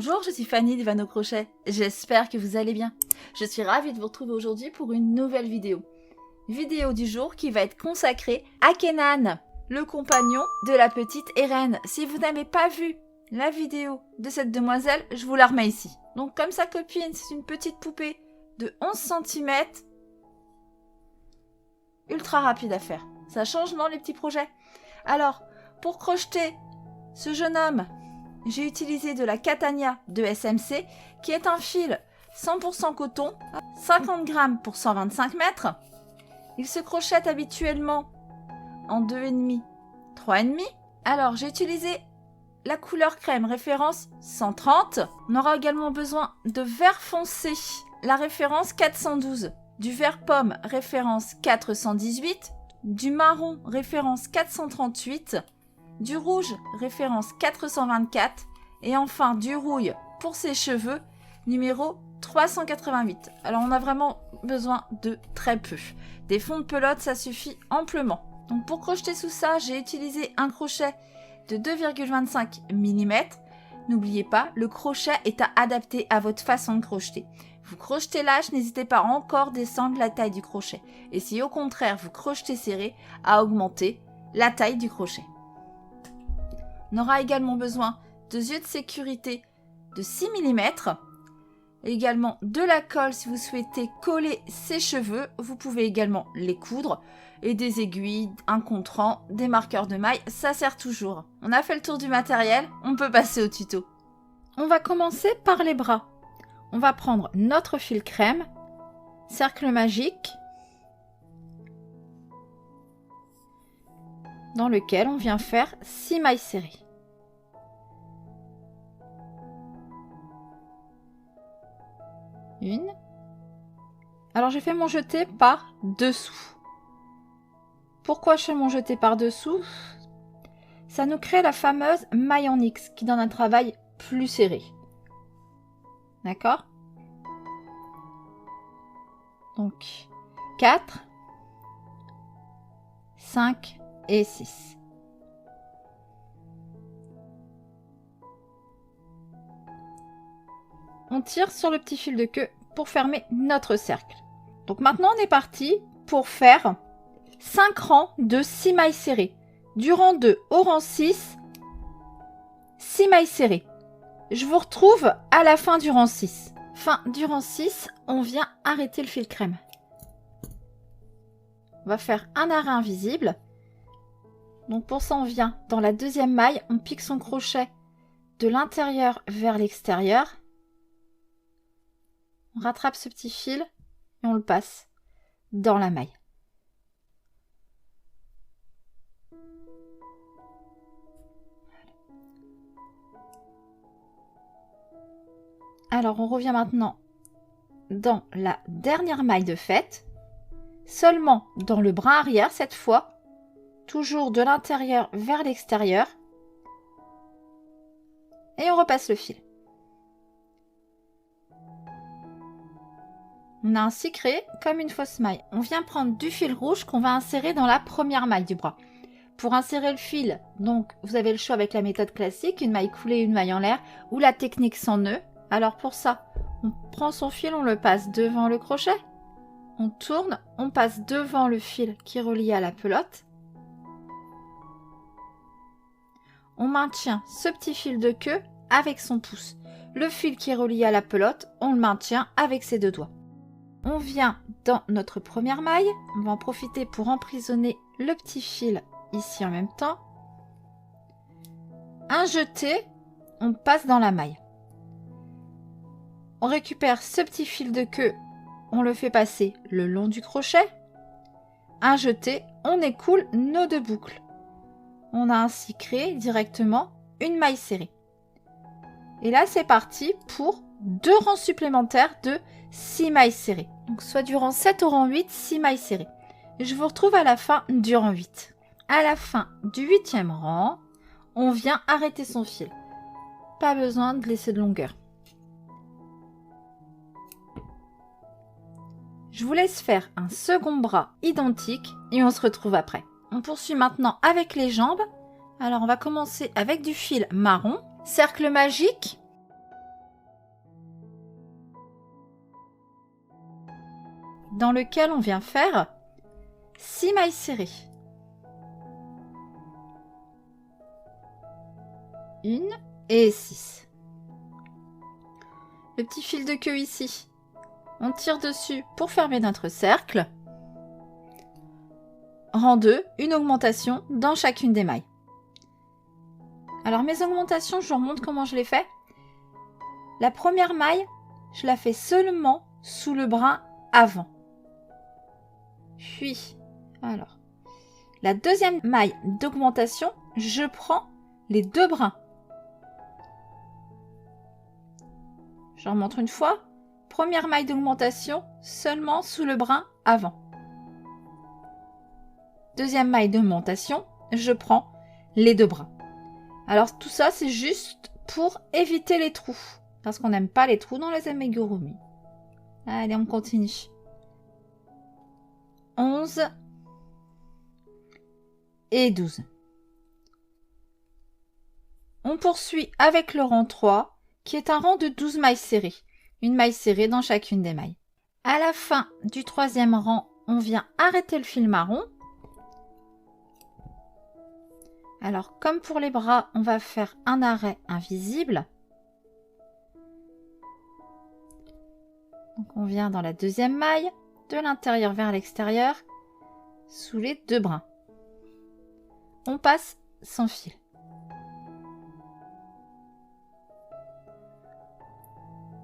Bonjour, je suis Fanny de Vannes au Crochet. J'espère que vous allez bien. Je suis ravie de vous retrouver aujourd'hui pour une nouvelle vidéo. Vidéo du jour qui va être consacrée à Kenan, le compagnon de la petite Eren. Si vous n'avez pas vu la vidéo de cette demoiselle, je vous la remets ici. Donc comme sa copine, c'est une petite poupée de 11 cm. Ultra rapide à faire. Ça change, non, les petits projets? Alors, pour crocheter ce jeune homme, j'ai utilisé de la Catania de SMC, qui est un fil 100% coton, 50 grammes pour 125 mètres. Il se crochette habituellement en 2,5, 3,5. Alors, j'ai utilisé la couleur crème, référence 130. On aura également besoin de vert foncé, la référence 412. Du vert pomme, référence 418. Du marron, référence 438. Du rouge, référence 424, et enfin du rouille pour ses cheveux, numéro 388. Alors on a vraiment besoin de très peu. Des fonds de pelote, ça suffit amplement. Donc pour crocheter sous ça, j'ai utilisé un crochet de 2,25 mm. N'oubliez pas, le crochet est à adapter à votre façon de crocheter. Vous crochetez lâche, n'hésitez pas à encore descendre la taille du crochet. Et si au contraire vous crochetez serré, à augmenter la taille du crochet. On aura également besoin de yeux de sécurité de 6 mm. Également de la colle si vous souhaitez coller ses cheveux. Vous pouvez également les coudre. Et des aiguilles, un contrant, des marqueurs de maille, ça sert toujours. On a fait le tour du matériel, on peut passer au tuto. On va commencer par les bras. On va prendre notre fil crème, cercle magique, dans lequel on vient faire 6 mailles serrées. Une. Alors j'ai fait mon jeté par dessous. Pourquoi je fais mon jeté par dessous? Ça nous crée la fameuse maille en X qui donne un travail plus serré. D'accord? Donc 4, 5 et 6. On tire sur le petit fil de queue pour fermer notre cercle. Donc maintenant on est parti pour faire 5 rangs de 6 mailles serrées. Du rang 2 au rang 6, 6 mailles serrées. Je vous retrouve à la fin du rang 6. Fin du rang 6, on vient arrêter le fil crème. On va faire un arrêt invisible. Donc pour ça on vient dans la deuxième maille, on pique son crochet de l'intérieur vers l'extérieur. On rattrape ce petit fil et on le passe dans la maille. Alors on revient maintenant dans la dernière maille de fête, seulement dans le bras arrière cette fois, toujours de l'intérieur vers l'extérieur, et on repasse le fil. On a ainsi créé comme une fausse maille. On vient prendre du fil rouge qu'on va insérer dans la première maille du bras. Pour insérer le fil, donc vous avez le choix avec la méthode classique, une maille coulée, une maille en l'air, ou la technique sans nœud. Alors pour ça, on prend son fil, on le passe devant le crochet, on tourne, on passe devant le fil qui est relié à la pelote. On maintient ce petit fil de queue avec son pouce. Le fil qui est relié à la pelote, on le maintient avec ses deux doigts. On vient dans notre première maille, on va en profiter pour emprisonner le petit fil ici en même temps. Un jeté, on passe dans la maille. On récupère ce petit fil de queue, on le fait passer le long du crochet. Un jeté, on écoule nos deux boucles. On a ainsi créé directement une maille serrée. Et là, c'est parti pour 2 rangs supplémentaires de 6 mailles serrées. Donc soit du rang 7 au rang 8, 6 mailles serrées. Je vous retrouve à la fin du rang 8. À la fin du 8e rang, on vient arrêter son fil. Pas besoin de laisser de longueur. Je vous laisse faire un second bras identique et on se retrouve après. On poursuit maintenant avec les jambes. Alors on va commencer avec du fil marron, cercle magique, dans lequel on vient faire 6 mailles serrées. 1 et 6. Le petit fil de queue ici, on tire dessus pour fermer notre cercle. Rang 2, une augmentation dans chacune des mailles. Alors mes augmentations, je vous remontre comment je les fais. La première maille, je la fais seulement sous le brin avant. Puis, alors, la deuxième maille d'augmentation, je prends les 2 brins. Je remonte une fois. Première maille d'augmentation, seulement sous le brin avant. Deuxième maille d'augmentation, je prends les 2 brins. Alors tout ça, c'est juste pour éviter les trous. Parce qu'on n'aime pas les trous dans les amigurumi. Allez, on continue. 11 et 12. On poursuit avec le rang 3, qui est un rang de 12 mailles serrées. Une maille serrée dans chacune des mailles. À la fin du 3e rang, on vient arrêter le fil marron. Alors, comme pour les bras, on va faire un arrêt invisible. Donc, on vient dans la 2e maille, de l'intérieur vers l'extérieur, sous les 2 brins. On passe sans fil.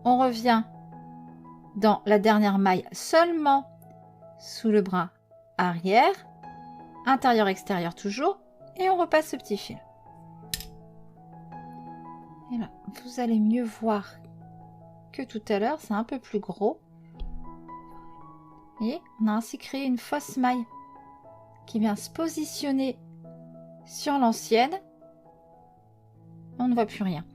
On revient dans la dernière maille seulement sous le brin arrière, intérieur-extérieur toujours, et on repasse ce petit fil. Et là, vous allez mieux voir que tout à l'heure, c'est un peu plus gros. Et on a ainsi créé une fausse maille qui vient se positionner sur l'ancienne. On ne voit plus rien.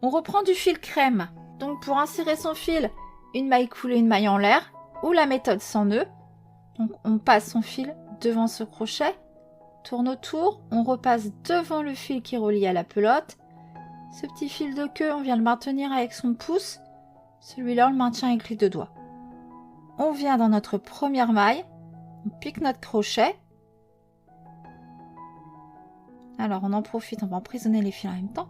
On reprend du fil crème. Donc pour insérer son fil, une maille coulée, une maille en l'air, ou la méthode sans nœud. Donc on passe son fil devant ce crochet, tourne autour, on repasse devant le fil qui relie à la pelote. Ce petit fil de queue, on vient le maintenir avec son pouce. Celui-là, on le maintient avec les 2 doigts. On vient dans notre première maille, on pique notre crochet. Alors on en profite, on va emprisonner les fils en même temps.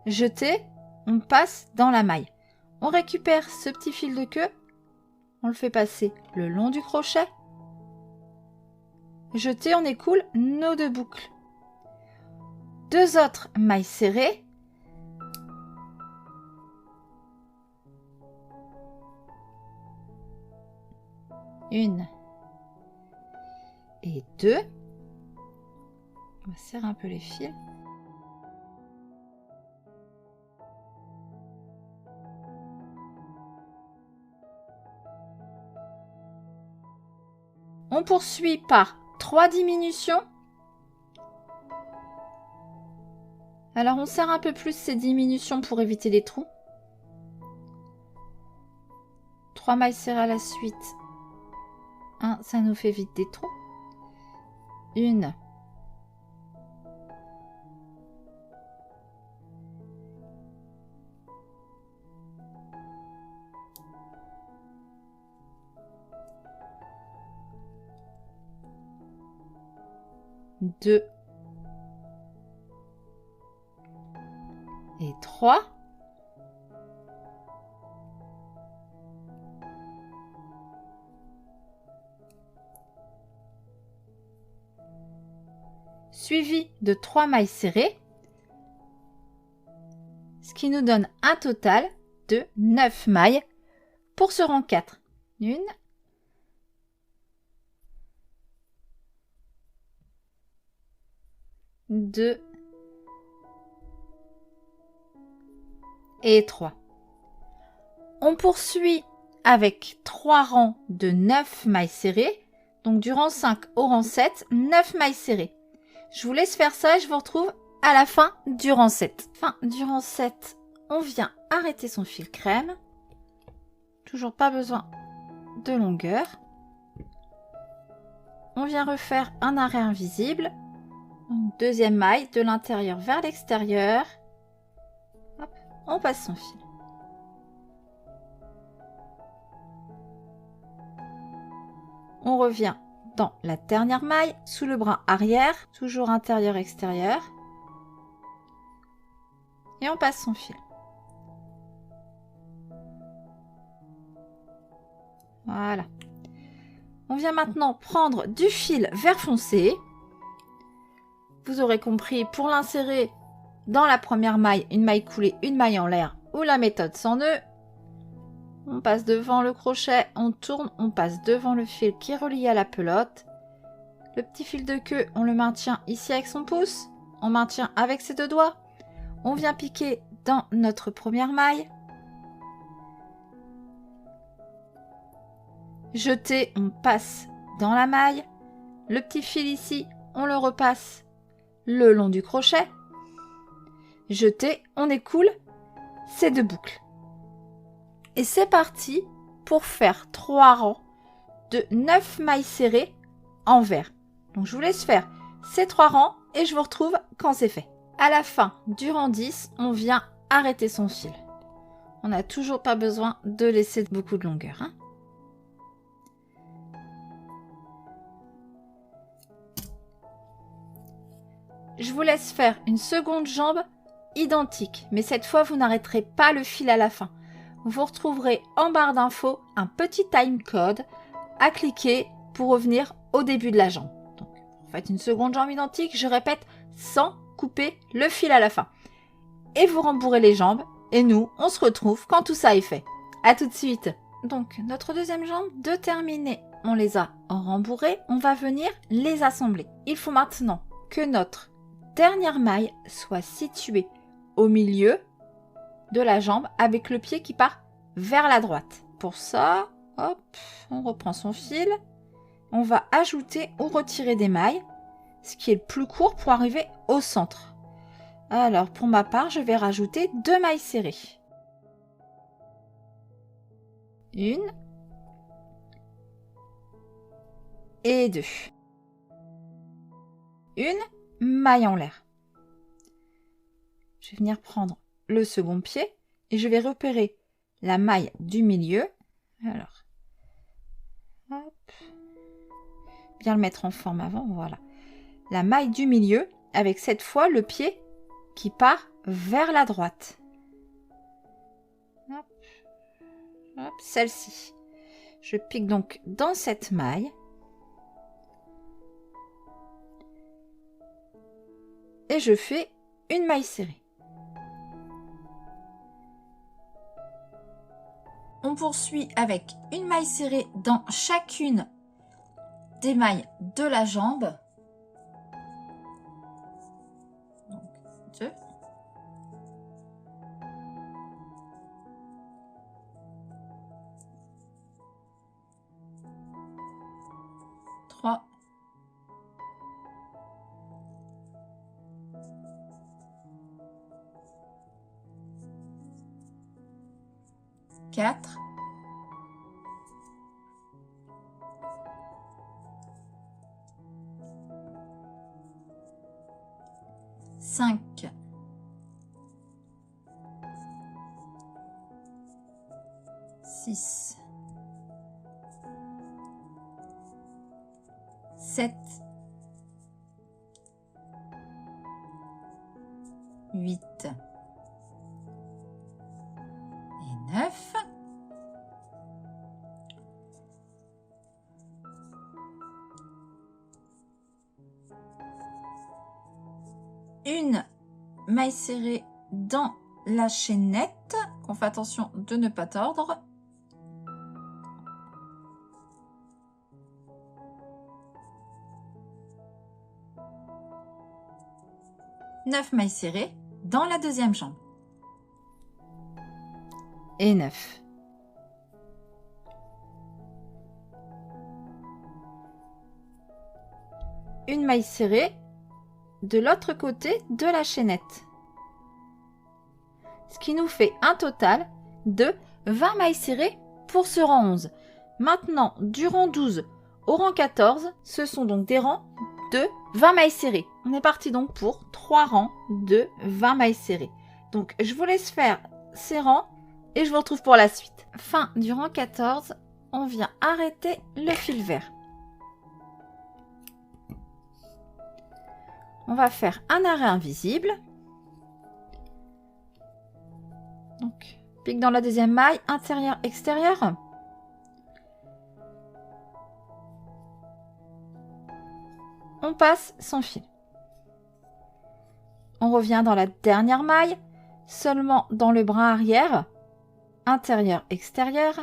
Jeter, on passe dans la maille. On récupère ce petit fil de queue, on le fait passer le long du crochet. Jeter, on écoule nos 2 boucles. 2 autres mailles serrées. Une et 2. On va serrer un peu les fils. On poursuit par 3 diminutions. Alors on serre un peu plus ces diminutions pour éviter les trous. 3 mailles serrées à la suite. 1, ça nous fait vite des trous. 1. 2 et 3. Suivi de 3 mailles serrées, ce qui nous donne un total de 9 mailles pour ce rang 4. 1, 2 et 3. On poursuit avec 3 rangs de 9 mailles serrées. Donc du rang 5 au rang 7, 9 mailles serrées. Je vous laisse faire ça et je vous retrouve à la fin du rang 7. Fin du rang 7, on vient arrêter son fil crème. Toujours pas besoin de longueur. On vient refaire un arrêt invisible. Donc, deuxième maille de l'intérieur vers l'extérieur. On passe son fil. On revient dans la dernière maille, sous le brin arrière, toujours intérieur-extérieur. Et on passe son fil. Voilà. On vient maintenant prendre du fil vert foncé. Vous aurez compris, pour l'insérer dans la première maille, une maille coulée, une maille en l'air ou la méthode sans nœud. On passe devant le crochet, on tourne, on passe devant le fil qui est relié à la pelote. Le petit fil de queue, on le maintient ici avec son pouce. On maintient avec ses deux doigts. On vient piquer dans notre première maille. Jeter, on passe dans la maille. Le petit fil ici, on le repasse le long du crochet. Jeter, on écoule ces deux boucles. Et c'est parti pour faire 3 rangs de 9 mailles serrées en vert. Donc je vous laisse faire ces 3 rangs et je vous retrouve quand c'est fait. À la fin du rang 10, on vient arrêter son fil. On n'a toujours pas besoin de laisser beaucoup de longueur, hein. Je vous laisse faire une seconde jambe identique, mais cette fois vous n'arrêterez pas le fil à la fin. Vous retrouverez en barre d'infos un petit time code à cliquer pour revenir au début de la jambe. Donc, vous faites une seconde jambe identique, je répète, sans couper le fil à la fin. Et vous rembourrez les jambes, et nous, on se retrouve quand tout ça est fait. À tout de suite. Donc, notre deuxième jambe de terminée, on les a rembourrées, on va venir les assembler. Il faut maintenant que notre dernière maille soit située au milieu de la jambe avec le pied qui part vers la droite. Pour ça, hop, on reprend son fil. On va ajouter ou retirer des mailles, ce qui est le plus court pour arriver au centre. Alors, pour ma part, je vais rajouter 2 mailles serrées. Une et 2. Une maille en l'air. Je vais venir prendre le second pied et je vais repérer la maille du milieu. Alors, hop, bien le mettre en forme avant, voilà. La maille du milieu avec cette fois le pied qui part vers la droite. Hop, hop, celle-ci. Je pique donc dans cette maille. Et je fais une maille serrée. On poursuit avec une maille serrée dans chacune des mailles de la jambe. Donc, 2. 3. 4. 5. 6. 7. 8. Et 9. Une maille serrée dans la chaînette. On fait attention de ne pas tordre. Neuf mailles serrées dans la deuxième jambe. Et 9. Une maille serrée de l'autre côté de la chaînette. Ce qui nous fait un total de 20 mailles serrées pour ce rang 11. Maintenant, du rang 12 au rang 14, ce sont donc des rangs de 20 mailles serrées. On est parti donc pour 3 rangs de 20 mailles serrées. Donc, je vous laisse faire ces rangs et je vous retrouve pour la suite. Fin du rang 14, on vient arrêter le fil vert. On va faire un arrêt invisible. Donc, pique dans la deuxième maille, intérieur, extérieur. On passe son fil. On revient dans la dernière maille, seulement dans le bras arrière, intérieur, extérieur.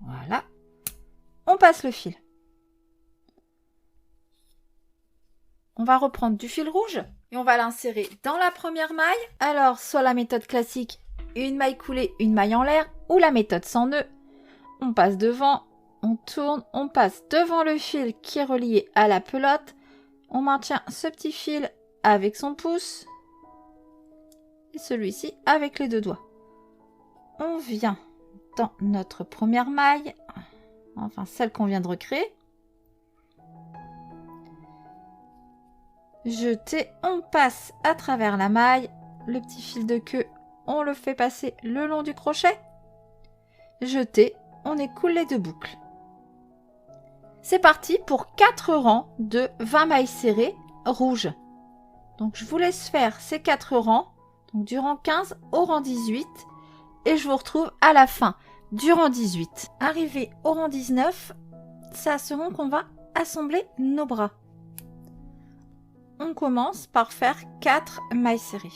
Voilà. On passe le fil. On va reprendre du fil rouge et on va l'insérer dans la première maille. Alors, soit la méthode classique, une maille coulée, une maille en l'air, ou la méthode sans nœud. On passe devant, on tourne, on passe devant le fil qui est relié à la pelote. On maintient ce petit fil avec son pouce et celui-ci avec les deux doigts. On vient dans notre première maille, enfin celle qu'on vient de recréer. Jeter, on passe à travers la maille, le petit fil de queue, on le fait passer le long du crochet. Jeter, on écoule les deux boucles. C'est parti pour 4 rangs de 20 mailles serrées rouges. Donc je vous laisse faire ces 4 rangs, donc du rang 15 au rang 18, et je vous retrouve à la fin du rang 18. Arrivé au rang 19, c'est à ce rang qu'on va assembler nos bras. On commence par faire 4 mailles serrées.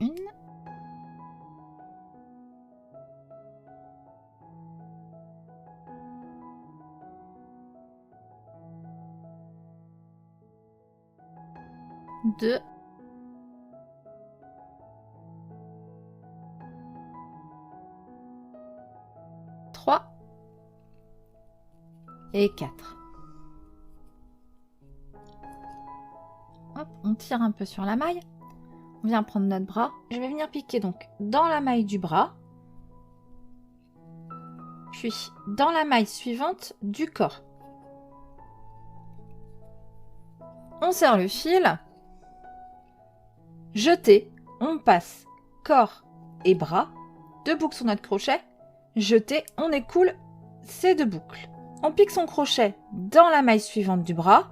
Une. Deux. 3 et 4. Hop, on tire un peu sur la maille. On vient prendre notre bras. Je vais venir piquer donc dans la maille du bras, puis dans la maille suivante du corps. On serre le fil. Jeter, on passe corps et bras. 2 boucles sur notre crochet. Jeter, on écoule ces 2 boucles. On pique son crochet dans la maille suivante du bras,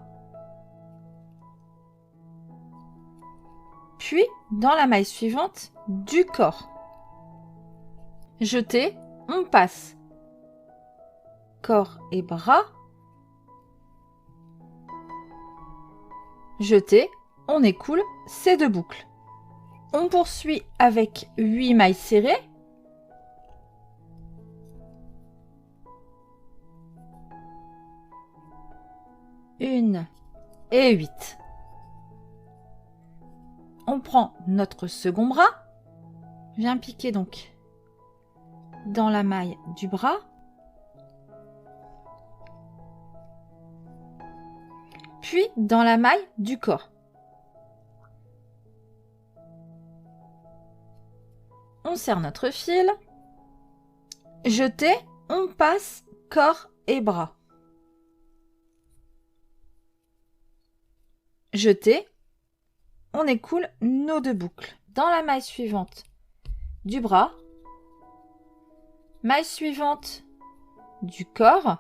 puis dans la maille suivante du corps. Jeter, on passe corps et bras. Jeter, on écoule ces 2 boucles. On poursuit avec 8 mailles serrées. Une et 8. On prend notre second bras, vient piquer donc dans la maille du bras, puis dans la maille du corps. On serre notre fil, jeter, on passe corps et bras. Jeter, on écoule nos 2 boucles dans la maille suivante du bras, maille suivante du corps,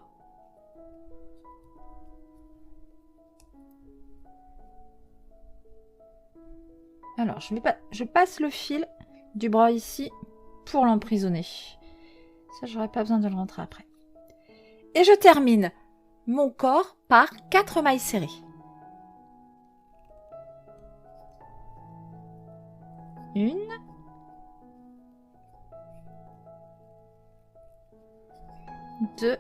alors je passe le fil du bras ici pour l'emprisonner, ça j'aurais pas besoin de le rentrer après, et je termine mon corps par 4 mailles serrées. Une, 2,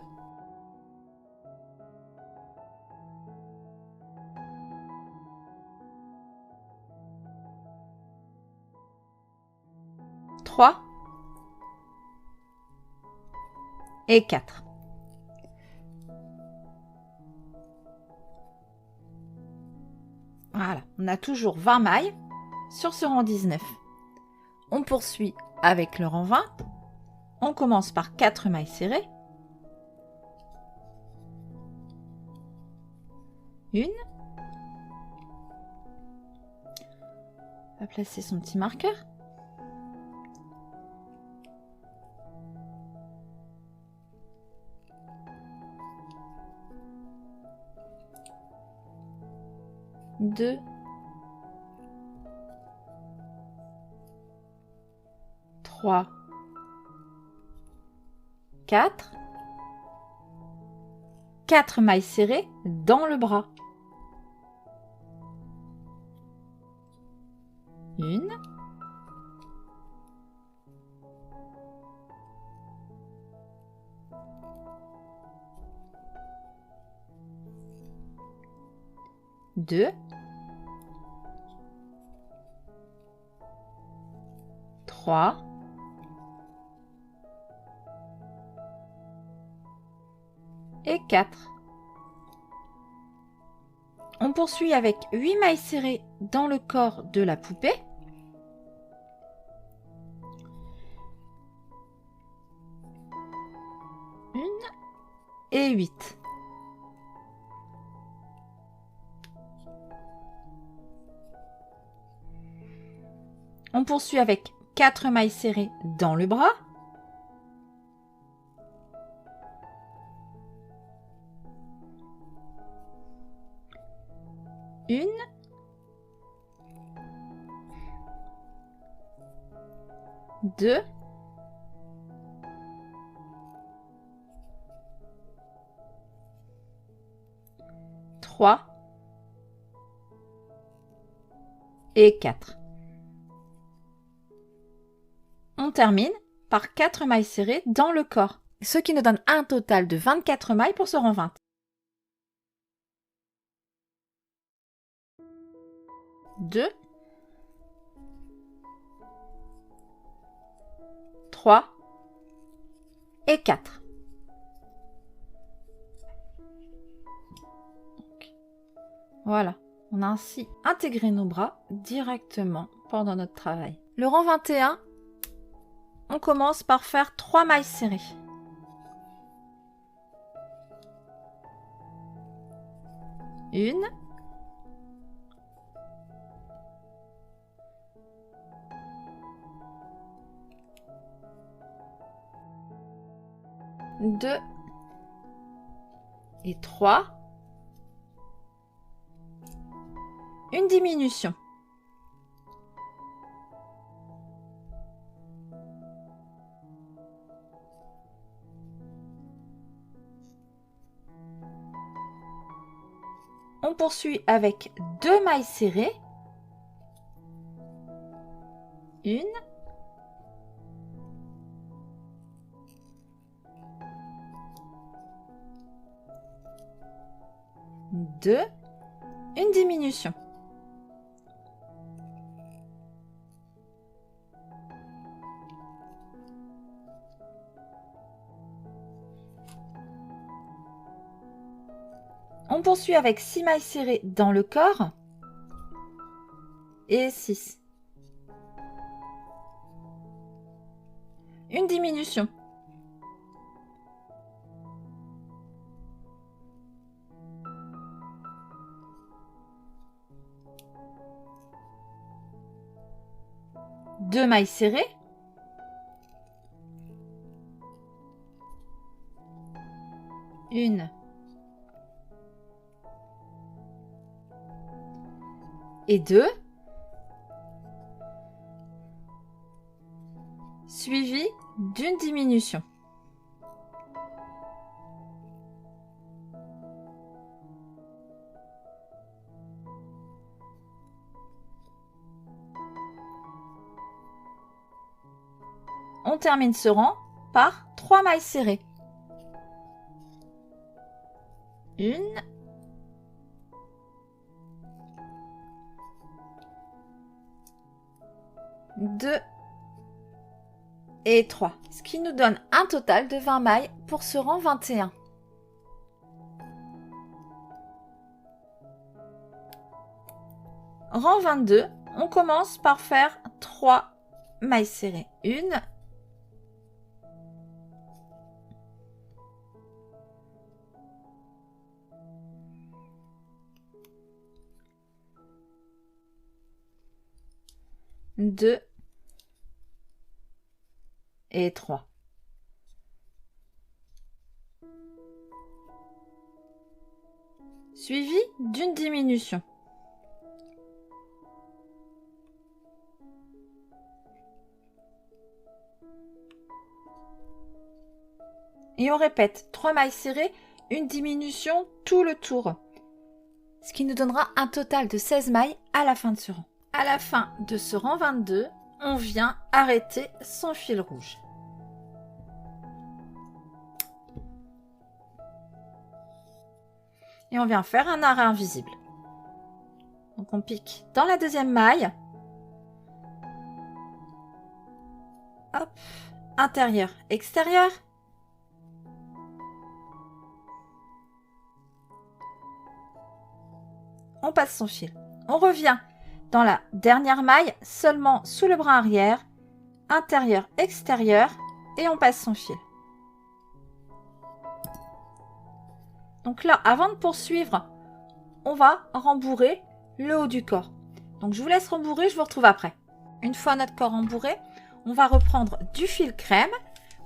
3 et 4. Voilà, on a toujours 20 mailles sur ce rang 19. On poursuit avec le rang 20. On commence par 4 mailles serrées. Une. On va placer son petit marqueur. 2, 3, 4. 4 mailles serrées dans le bras. 1, 2, 3, 4. On poursuit avec 8 mailles serrées dans le corps de la poupée. 1 et 8. On poursuit avec 4 mailles serrées dans le bras. 1, 2, 3 et 4. On termine par 4 mailles serrées dans le corps, ce qui nous donne un total de 24 mailles pour ce rang 20. 2, 3 et 4. Voilà, on a ainsi intégré nos bras directement pendant notre travail. Le rang 21, on commence par faire 3 mailles serrées. 1, 2 et 3. Une diminution. On poursuit avec 2 mailles serrées. 1, 2, une diminution. On poursuit avec 6 mailles serrées dans le corps et 6. Une diminution. Deux mailles serrées. Une. Et 2, suivi d'une diminution. On termine ce rang par 3 mailles serrées. 1, 2 et 3, ce qui nous donne un total de 20 mailles pour ce rang 21. Rang 22, on commence par faire 3 mailles serrées. 1, 2 et 3. Suivi d'une diminution. Et on répète 3 mailles serrées, une diminution tout le tour. Ce qui nous donnera un total de 16 mailles à la fin de ce rang. À la fin de ce rang 22, on vient arrêter son fil rouge. Et on vient faire un arrêt invisible. Donc on pique dans la deuxième maille. Hop, intérieur, extérieur. On passe son fil. On revient dans la dernière maille, seulement sous le bras arrière, intérieur, extérieur, et on passe son fil. Donc là, avant de poursuivre, on va rembourrer le haut du corps. Donc je vous laisse rembourrer, je vous retrouve après. Une fois notre corps rembourré, on va reprendre du fil crème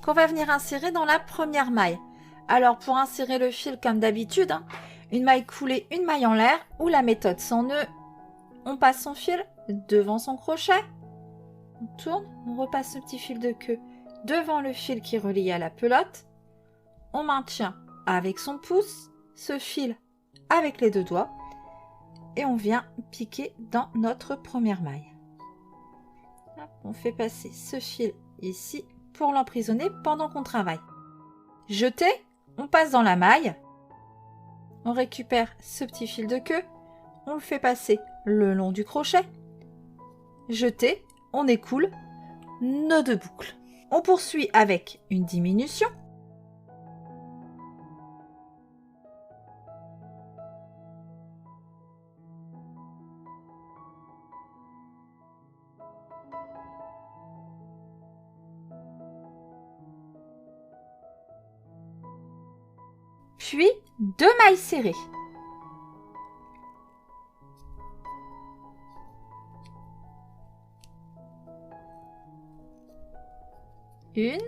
qu'on va venir insérer dans la première maille. Alors pour insérer le fil comme d'habitude, une maille coulée, une maille en l'air, ou la méthode sans nœud, on passe son fil devant son crochet, on tourne, on repasse le petit fil de queue devant le fil qui est relié à la pelote, on maintient avec son pouce ce fil avec les 2 doigts et on vient piquer dans notre première maille. Hop, on fait passer ce fil ici pour l'emprisonner pendant qu'on travaille. Jeter, on passe dans la maille, on récupère ce petit fil de queue, on le fait passer le long du crochet, jeter, on écoule nos 2 boucles. On poursuit avec une diminution. Puis 2 mailles serrées. Une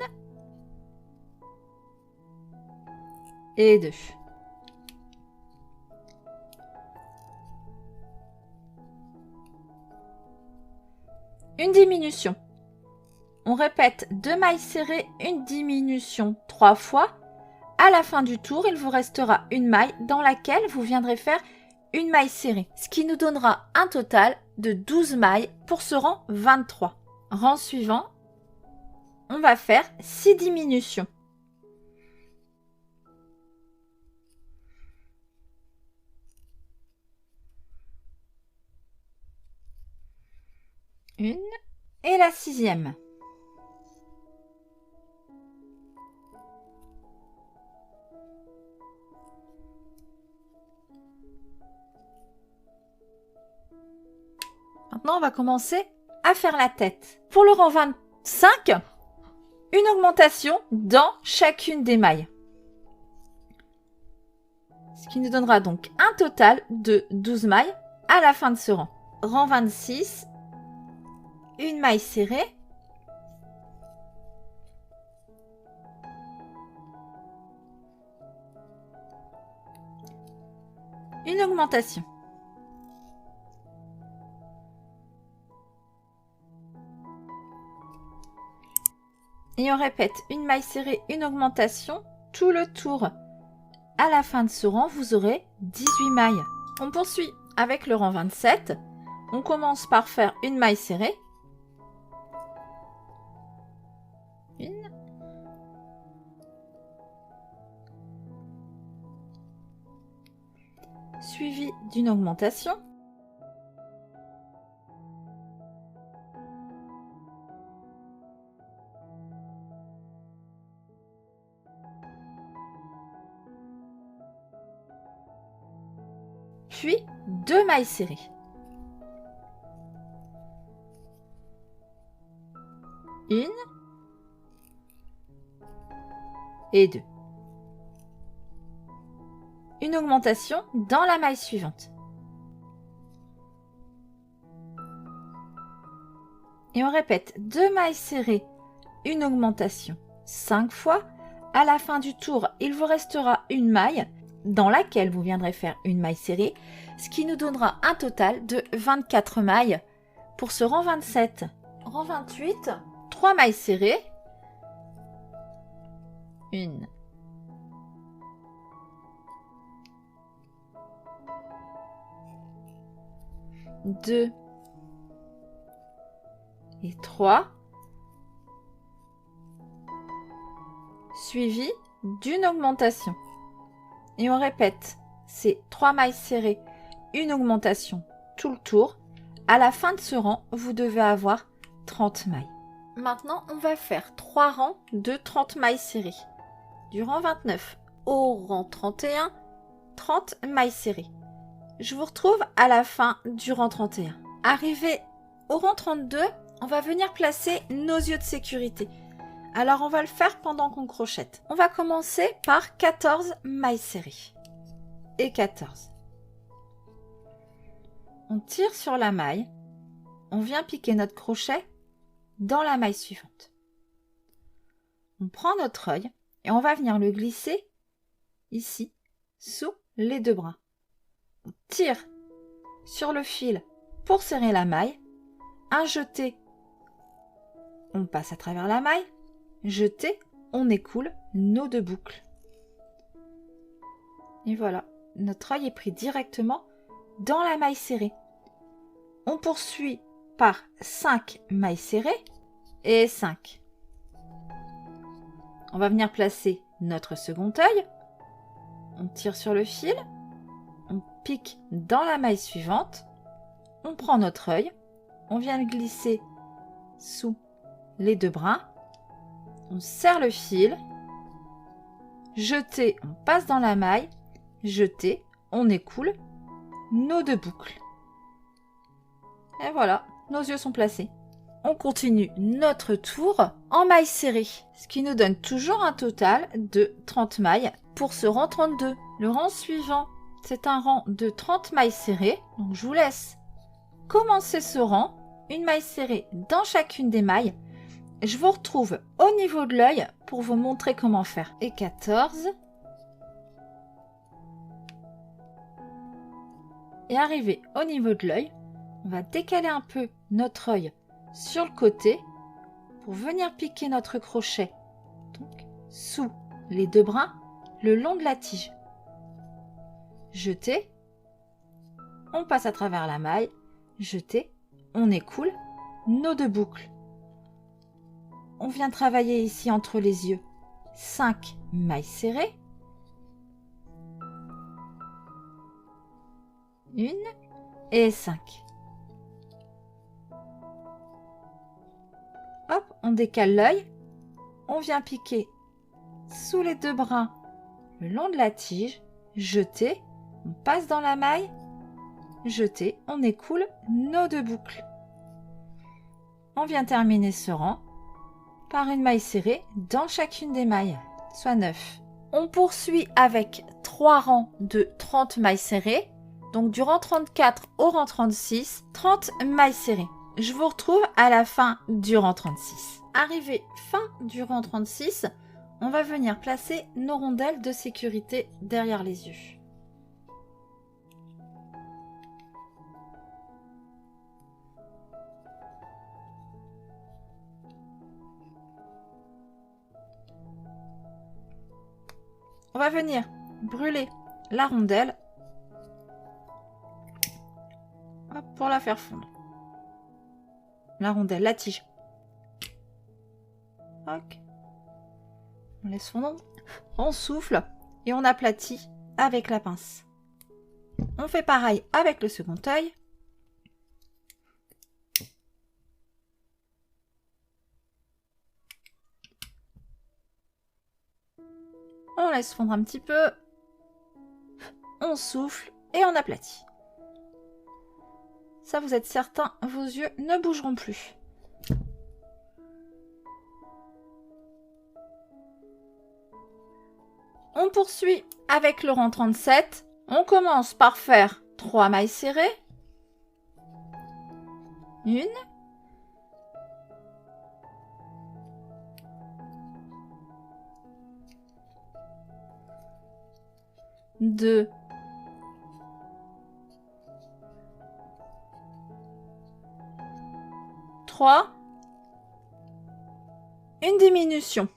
et 2. Une diminution. On répète 2 mailles serrées, une diminution 3 fois. À la fin du tour, il vous restera une maille dans laquelle vous viendrez faire une maille serrée, ce qui nous donnera un total de 12 mailles pour ce rang 23. Rang suivant, on va faire 6 diminutions. Une et la 6e. Maintenant, on va commencer à faire la tête. Pour le rang 25, une augmentation dans chacune des mailles. Ce qui nous donnera donc un total de 12 mailles à la fin de ce rang. Rang 26, une maille serrée. Une augmentation. Et on répète une maille serrée, une augmentation, tout le tour. À la fin de ce rang, vous aurez 18 mailles. On poursuit avec le rang 27. On commence par faire une maille serrée. Une. Suivi d'une augmentation. Puis 2 mailles serrées. Une et 2. Une augmentation dans la maille suivante. Et on répète 2 mailles serrées, une augmentation 5 fois. À la fin du tour, il vous restera une maille dans laquelle vous viendrez faire une maille serrée, ce qui nous donnera un total de 24 mailles pour ce rang 27. Rang 28, 3 mailles serrées, une 2 et 3, suivi d'une augmentation. Et on répète ces 3 mailles serrées, une augmentation tout le tour. À la fin de ce rang, vous devez avoir 30 mailles. Maintenant, on va faire 3 rangs de 30 mailles serrées. Du rang 29 au rang 31, 30 mailles serrées. Je vous retrouve à la fin du rang 31. Arrivé au rang 32, on va venir placer nos yeux de sécurité. Alors, on va le faire pendant qu'on crochette. On va commencer par 14 mailles serrées. Et 14. On tire sur la maille. On vient piquer notre crochet dans la maille suivante. On prend notre œil et on va venir le glisser ici, sous les 2 bras. On tire sur le fil pour serrer la maille. Un jeté, on passe à travers la maille. Jeté, on écoule nos 2 boucles. Et voilà, notre œil est pris directement dans la maille serrée. On poursuit par 5 mailles serrées et 5. On va venir placer notre second œil. On tire sur le fil. On pique dans la maille suivante. On prend notre œil. On vient le glisser sous les 2 brins. On serre le fil. Jeté, on passe dans la maille. Jeté, on écoule nos 2 boucles. Et voilà, nos yeux sont placés. On continue notre tour en mailles serrées, ce qui nous donne toujours un total de 30 mailles pour ce rang 32. Le rang suivant, c'est un rang de 30 mailles serrées. Donc je vous laisse commencer ce rang, une maille serrée dans chacune des mailles. Je vous retrouve au niveau de l'œil pour vous montrer comment faire. Et 14. Et arrivé au niveau de l'œil, on va décaler un peu notre œil sur le côté pour venir piquer notre crochet donc, sous les 2 brins le long de la tige. Jeté, on passe à travers la maille, jeté, on écoule nos 2 boucles. On vient travailler ici entre les yeux 5 mailles serrées. 1 et 5. Hop, on décale l'œil. On vient piquer sous les 2 brins le long de la tige. Jeter, on passe dans la maille. Jeter, on écoule nos 2 boucles. On vient terminer ce rang par une maille serrée dans chacune des mailles, soit 9. On poursuit avec 3 rangs de 30 mailles serrées. Donc du rang 34 au rang 36, 30 mailles serrées. Je vous retrouve à la fin du rang 36. Arrivé fin du rang 36, on va venir placer nos rondelles de sécurité derrière les yeux. On va venir brûler la rondelle pour la faire fondre. La rondelle, la tige. Ok. On laisse fondre. On souffle et on aplatit avec la pince. On fait pareil avec le second œil. On laisse fondre un petit peu. On souffle et on aplatit. Ça, vous êtes certain, vos yeux ne bougeront plus. On poursuit avec le rang 37. On commence par faire 3 mailles serrées. 1. 2. 3. Une diminution.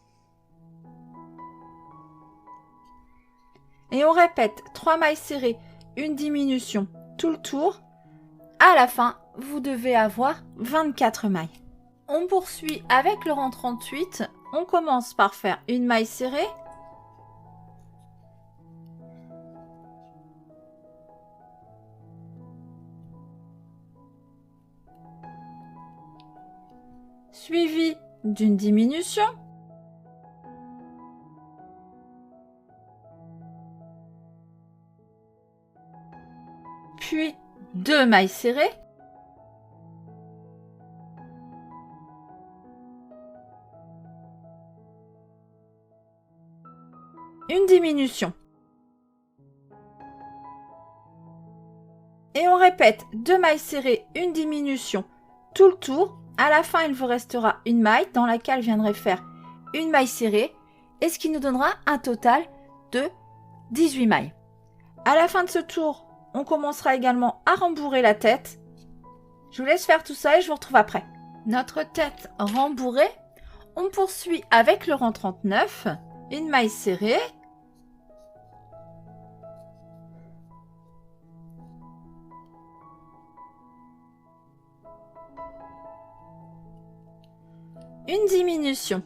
Et on répète 3 mailles serrées, une diminution tout le tour. à la fin, vous devez avoir 24 mailles. On poursuit avec le rang 38. On commence par faire une maille serrée. Suivi d'une diminution. Puis 2 mailles serrées. Une diminution. Et on répète 2 mailles serrées, une diminution tout le tour. À la fin, il vous restera une maille dans laquelle viendrait faire une maille serrée, et ce qui nous donnera un total de 18 mailles. À la fin de ce tour, on commencera également à rembourrer la tête. Je vous laisse faire tout ça et je vous retrouve après. Notre tête rembourrée, on poursuit avec le rang 39, une maille serrée. Une diminution.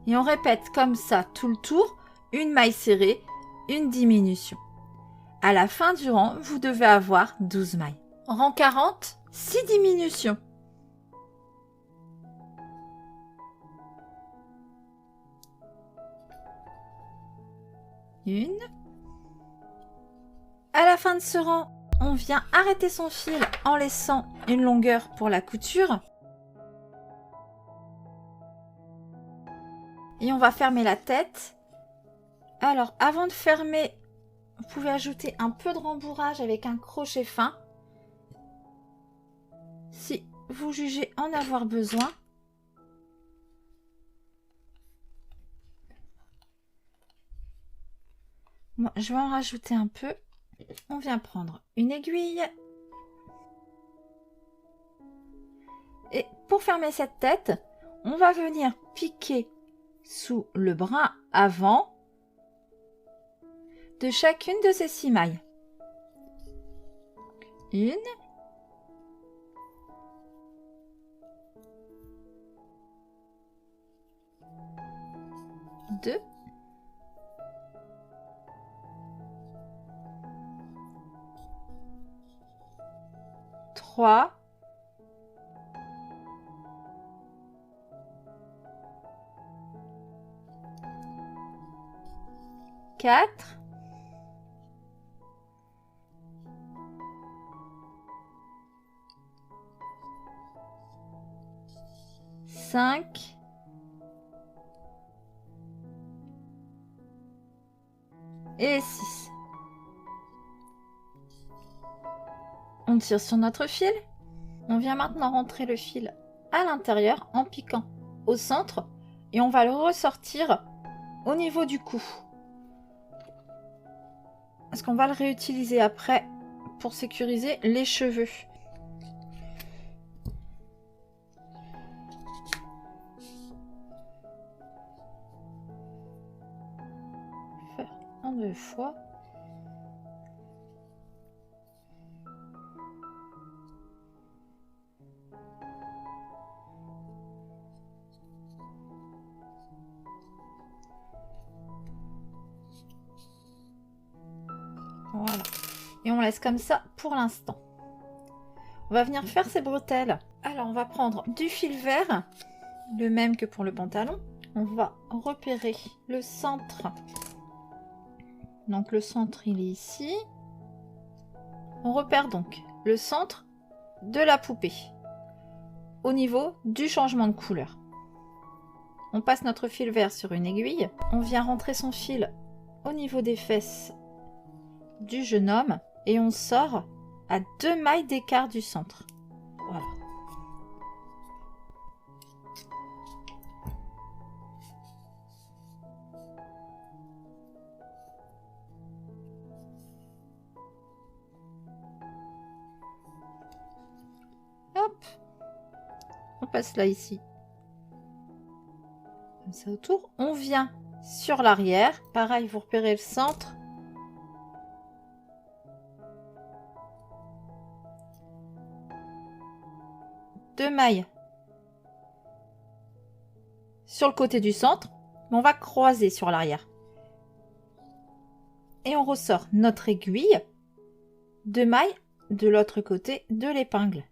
Et on répète comme ça tout le tour, une maille serrée, une diminution. À la fin du rang, vous devez avoir 12 mailles. Rang 40, 6 diminutions. Une. À la fin de ce rang, on vient arrêter son fil en laissant une longueur pour la couture. Et on va fermer la tête. Alors, avant de fermer, vous pouvez ajouter un peu de rembourrage avec un crochet fin. Si vous jugez en avoir besoin. Moi, je vais en rajouter un peu. On vient prendre une aiguille. Et pour fermer cette tête, on va venir piquer sous le brin avant de chacune de ces 6 mailles. Une. Deux. 3, 4, 5, et 6. On tire sur notre fil. On vient maintenant rentrer le fil à l'intérieur en piquant au centre et on va le ressortir au niveau du cou. Parce qu'on va le réutiliser après pour sécuriser les cheveux. Faire en 2 fois. Voilà. Et on laisse comme ça pour l'instant. On va venir faire ces bretelles. Alors, on va prendre du fil vert, le même que pour le pantalon. On va repérer le centre. Donc, le centre, il est ici. On repère donc le centre de la poupée au niveau du changement de couleur. On passe notre fil vert sur une aiguille. On vient rentrer son fil au niveau des fesses du jeune homme et on sort à 2 mailles d'écart du centre. Voilà. Hop. On passe là ici. Comme ça autour. On vient sur l'arrière. Pareil, vous repérez le centre. 2 mailles sur le côté du centre, mais on va croiser sur l'arrière. Et on ressort notre aiguille, 2 mailles de l'autre côté de l'épingle.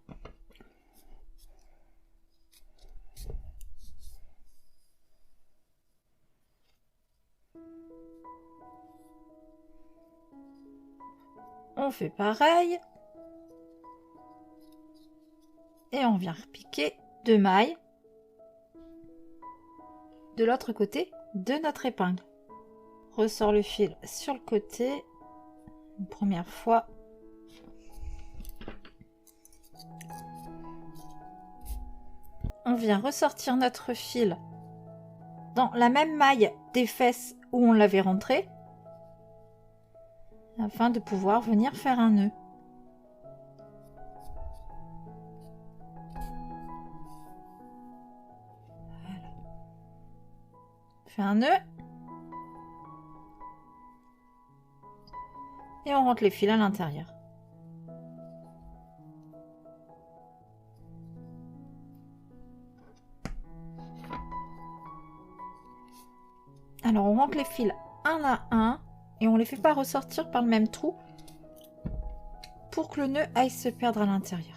On fait pareil. Et on vient repiquer 2 mailles de l'autre côté de notre épingle. Ressort le fil sur le côté une première fois. On vient ressortir notre fil dans la même maille des fesses où on l'avait rentré afin de pouvoir venir faire un nœud. Voilà. On fait un nœud et on rentre les fils à l'intérieur. Alors on rentre les fils un à un et on les fait pas ressortir par le même trou pour que le nœud aille se perdre à l'intérieur.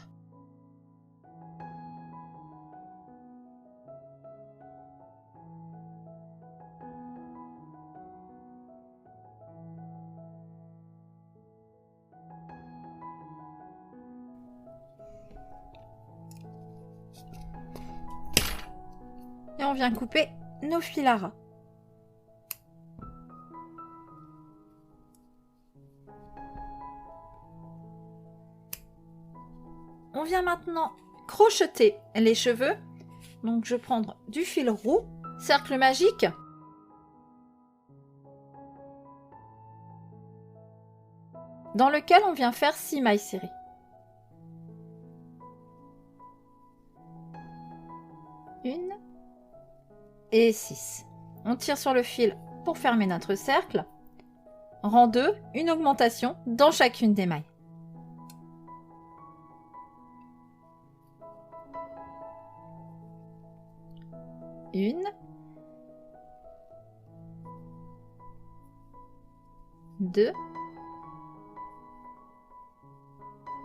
Et on vient couper nos fils à ras. On vient maintenant crocheter les cheveux. Donc je vais prendre du fil roux, cercle magique. Dans lequel on vient faire 6 mailles serrées. Une et 6. On tire sur le fil pour fermer notre cercle. Rang 2, une augmentation dans chacune des mailles. Une, 2,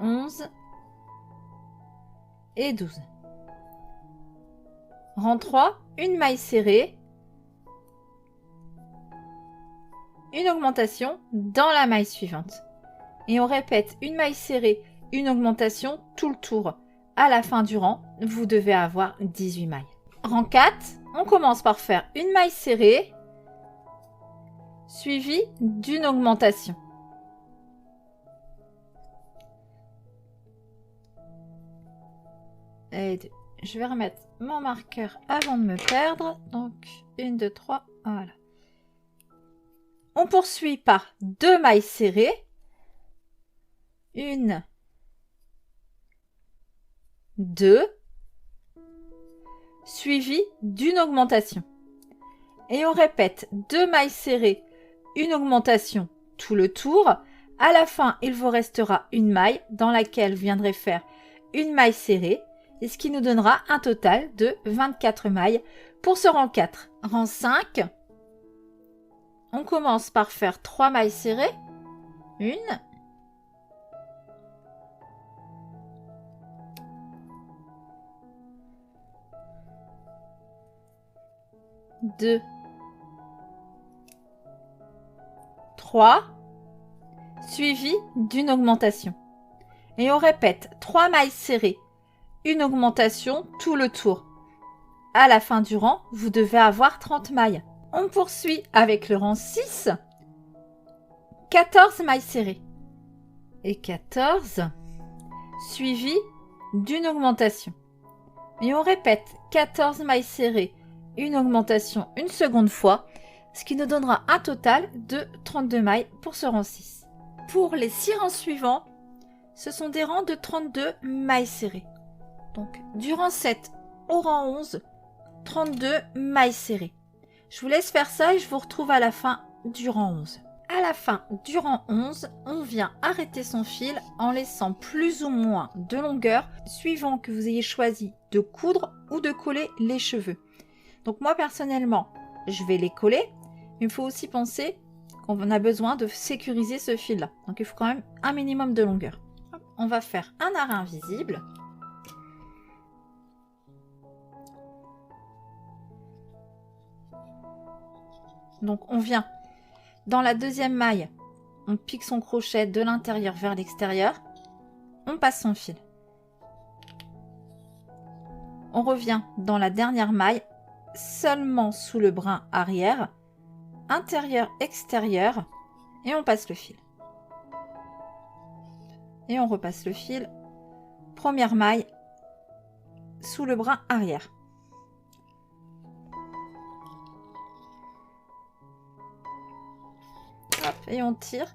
11 et 12. Rang 3, une maille serrée, une augmentation dans la maille suivante. Et on répète une maille serrée, une augmentation tout le tour. À la fin du rang, vous devez avoir 18 mailles. Rang 4, on commence par faire une maille serrée, suivie d'une augmentation. Et 2. Je vais remettre mon marqueur avant de me perdre. Donc, 1, 2, 3, voilà. On poursuit par 2 mailles serrées. 1, 2, suivi d'une augmentation. Et on répète 2 mailles serrées, une augmentation tout le tour. À la fin, il vous restera une maille dans laquelle vous viendrez faire une maille serrée, et ce qui nous donnera un total de 24 mailles pour ce rang 4. Rang 5, on commence par faire 3 mailles serrées. 1, 2, 3, suivi d'une augmentation. Et on répète 3 mailles serrées, une augmentation tout le tour. À la fin du rang, vous devez avoir 30 mailles. On poursuit avec le rang 6, 14 mailles serrées. Et 14, suivi d'une augmentation. Et on répète 14 mailles serrées, une augmentation une seconde fois, ce qui nous donnera un total de 32 mailles pour ce rang 6. Pour les 6 rangs suivants, ce sont des rangs de 32 mailles serrées. Donc, du rang 7 au rang 11, 32 mailles serrées. Je vous laisse faire ça et je vous retrouve à la fin du rang 11. À la fin du rang 11, on vient arrêter son fil en laissant plus ou moins de longueur suivant que vous ayez choisi de coudre ou de coller les cheveux. Donc moi personnellement, je vais les coller, mais il faut aussi penser qu'on a besoin de sécuriser ce fil-là. Donc il faut quand même un minimum de longueur. On va faire un arrêt invisible. Donc on vient dans la deuxième maille, on pique son crochet de l'intérieur vers l'extérieur, on passe son fil. On revient dans la dernière maille, seulement sous le brin arrière, intérieur, extérieur, et on passe le fil. Et on repasse le fil, première maille, sous le brin arrière. Hop, et on tire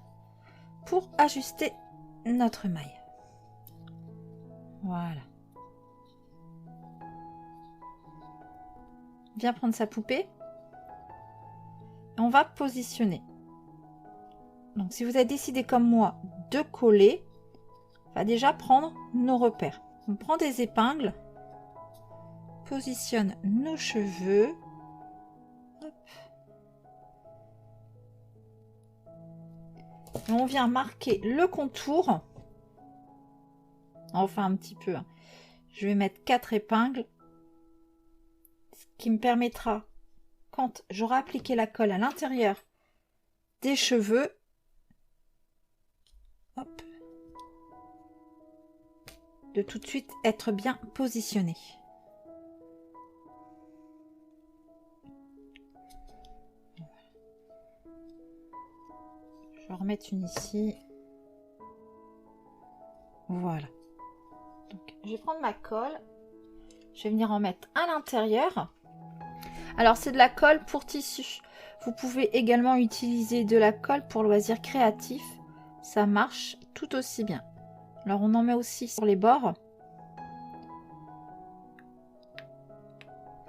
pour ajuster notre maille. Voilà. On vient prendre sa poupée. Et on va positionner. Donc si vous avez décidé comme moi de coller, on va déjà prendre nos repères. On prend des épingles, positionne nos cheveux. Hop. Et on vient marquer le contour. Enfin un petit peu. Je vais mettre 4 épingles. Ce qui me permettra, quand j'aurai appliqué la colle à l'intérieur des cheveux, hop, de tout de suite être bien positionné. Je vais remettre une ici. Voilà. Donc, je vais prendre ma colle. Je vais venir en mettre à l'intérieur. Alors, c'est de la colle pour tissu. Vous pouvez également utiliser de la colle pour loisirs créatifs. Ça marche tout aussi bien. Alors, on en met aussi sur les bords.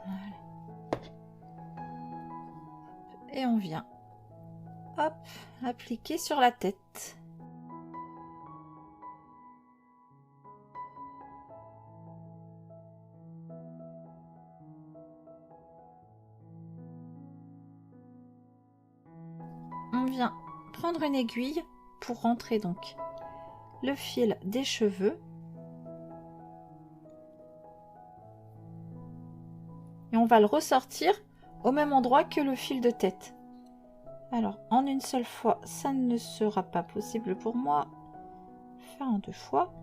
Voilà. Et on vient, hop, appliquer sur la tête. On vient prendre une aiguille pour rentrer donc le fil des cheveux. Et on va le ressortir au même endroit que le fil de tête. Alors, en une seule fois, ça ne sera pas possible pour moi. Faire en 2 fois.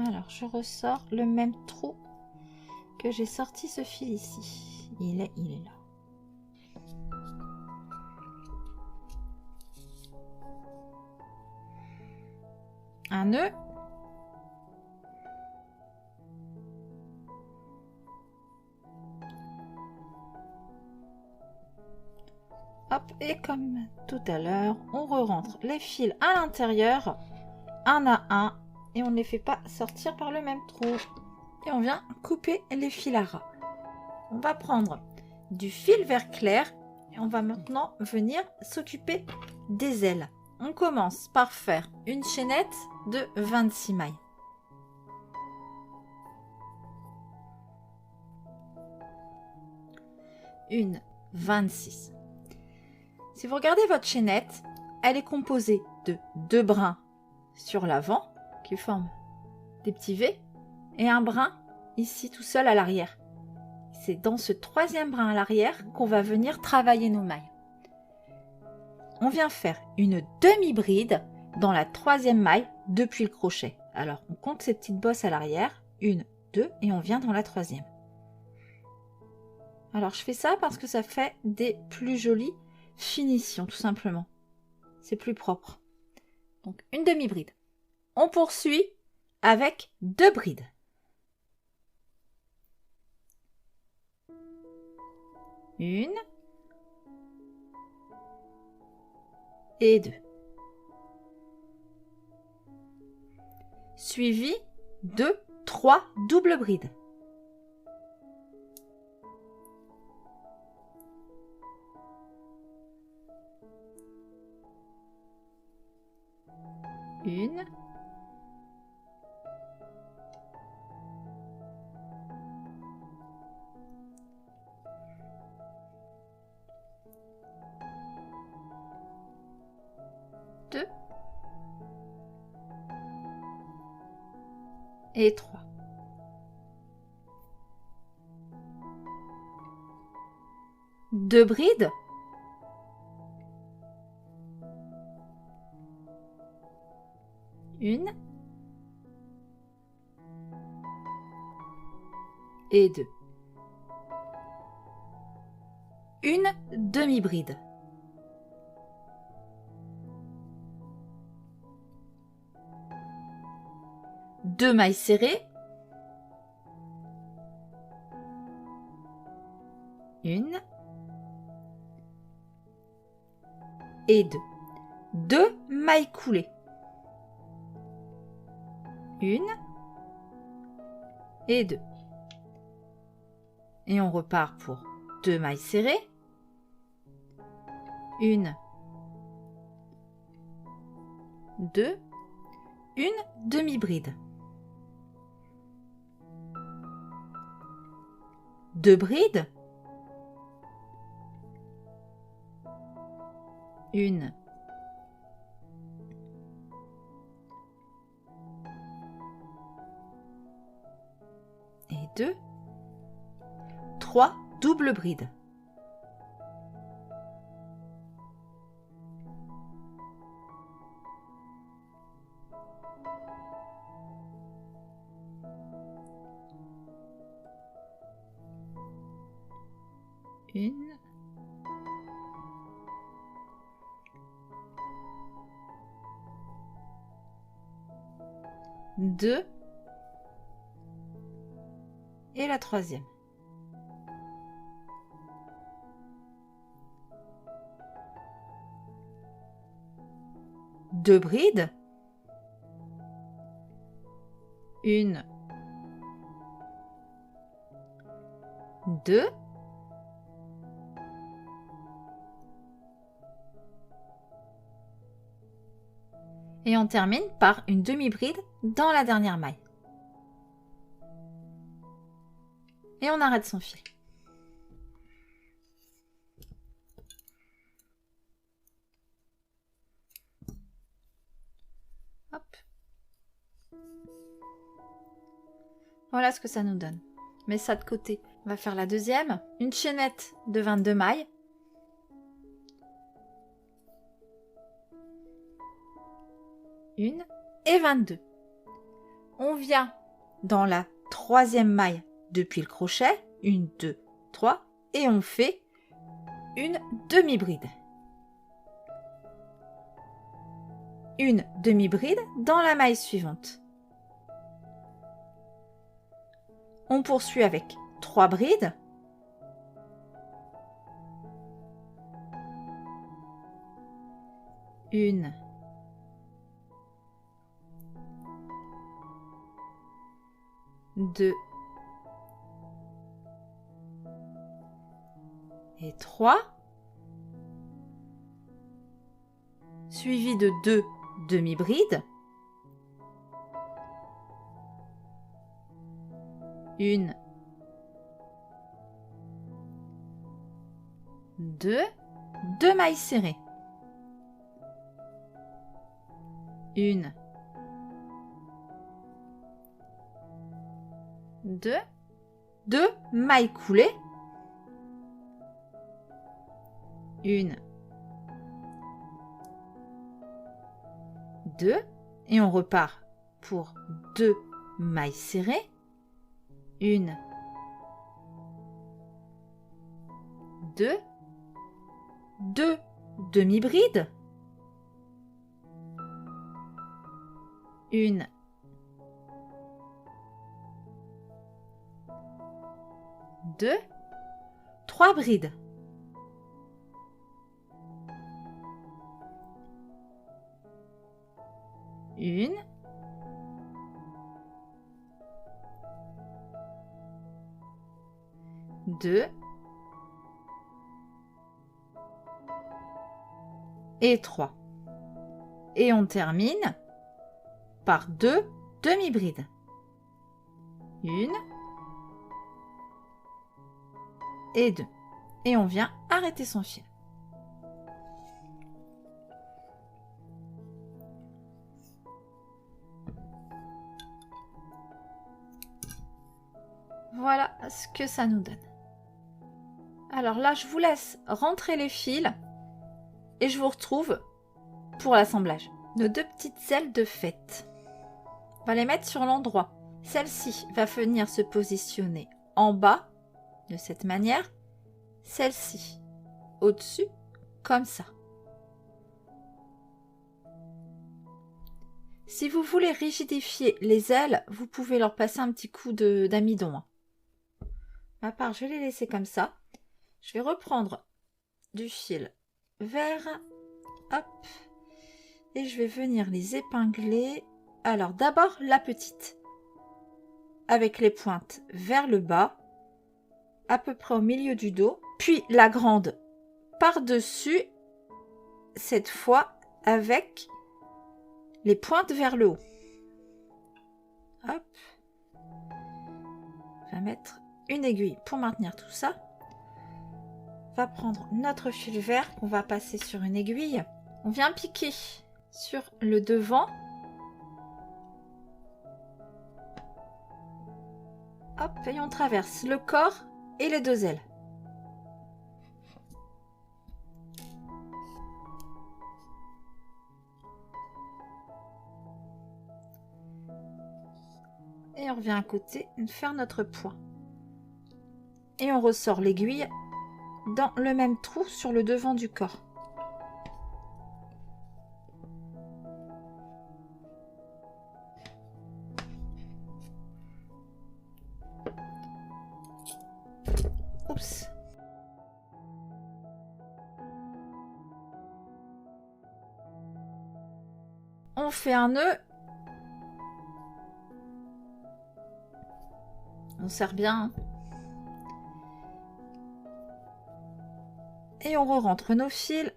Alors, je ressors le même trou que j'ai sorti ce fil ici. Il est là. Un nœud. Hop, et comme tout à l'heure, on re-rentre les fils à l'intérieur, un à un, et on ne les fait pas sortir par le même trou. Et on vient couper les fils à ras. On va prendre du fil vert clair et on va maintenant venir s'occuper des ailes. On commence par faire une chaînette de 26 mailles. Une 26. Si vous regardez votre chaînette, elle est composée de 2 brins sur l'avant qui forment des petits V et un brin ici tout seul à l'arrière. C'est dans ce 3e brin à l'arrière qu'on va venir travailler nos mailles. On vient faire une demi-bride dans la 3e maille depuis le crochet. Alors on compte ces petites bosses à l'arrière, 1, 2 et on vient dans la 3e. Alors je fais ça parce que ça fait des plus jolies finitions tout simplement. C'est plus propre. Donc une demi-bride. On poursuit avec 2 brides. Une, et 2. Suivi de 3 doubles brides. Une. Deux. Et 3. Deux brides. Une. Et 2. Une demi-bride. Deux mailles serrées. Une. Et 2. Deux mailles coulées. Une. Et 2. Et on repart pour 2 mailles serrées. Une. 2. Une demi-bride. Deux brides. Une. Et 2. 3 doubles brides. Une. Deux. Et la troisième. Deux brides. Une. Deux. Et on termine par une demi-bride dans la dernière maille. Et on arrête son fil. Hop. Voilà ce que ça nous donne. Mets ça de côté. On va faire la deuxième. Une chaînette de 22 mailles. Une et 22. On vient dans la troisième maille depuis le crochet. Une, deux, trois. Et on fait une demi-bride. Une demi-bride dans la maille suivante. On poursuit avec 3 brides. Une. Deux. Et 3. Suivi de 2 demi-brides. Une. Deux. Deux mailles serrées. Une. Deux. Deux mailles coulées. Une. Deux. Et on repart pour 2 mailles serrées. Une. Deux. Deux demi-brides. Une. Deux. 3 brides. 1, 2 et 3. Et on termine par 2 demi-brides. 1 et 2. Et on vient arrêter son fil. Voilà ce que ça nous donne. Alors là, je vous laisse rentrer les fils et je vous retrouve pour l'assemblage. Nos 2 petites ailes de fête. On va les mettre sur l'endroit. Celle-ci va venir se positionner en bas de cette manière. Celle-ci au-dessus comme ça. Si vous voulez rigidifier les ailes, vous pouvez leur passer un petit coup d'amidon. À part, je vais les laisser comme ça. Je vais reprendre du fil vert. Hop. Et je vais venir les épingler. Alors d'abord la petite. Avec les pointes vers le bas. À peu près au milieu du dos. Puis la grande par-dessus. Cette fois avec les pointes vers le haut. Hop. On va mettre une aiguille pour maintenir tout ça. On va prendre notre fil vert qu'on va passer sur une aiguille. On vient piquer sur le devant. Hop, et on traverse le corps et les 2 ailes. Et on revient à côté faire notre point. Et on ressort l'aiguille dans le même trou sur le devant du corps. Oups. On fait un nœud. On serre bien. Et on re-rentre nos fils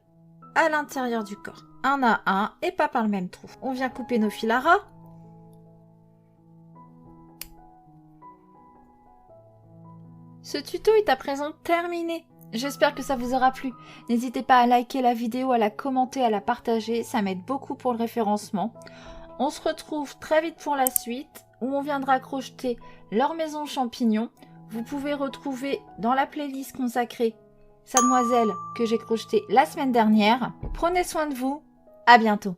à l'intérieur du corps. Un à un et pas par le même trou. On vient couper nos fils à ras. Ce tuto est à présent terminé. J'espère que ça vous aura plu. N'hésitez pas à liker la vidéo, à la commenter, à la partager. Ça m'aide beaucoup pour le référencement. On se retrouve très vite pour la suite où on viendra crocheter leur maison champignon. Vous pouvez retrouver dans la playlist consacrée Sademoiselle que j'ai crocheté la semaine dernière. Prenez soin de vous. À bientôt.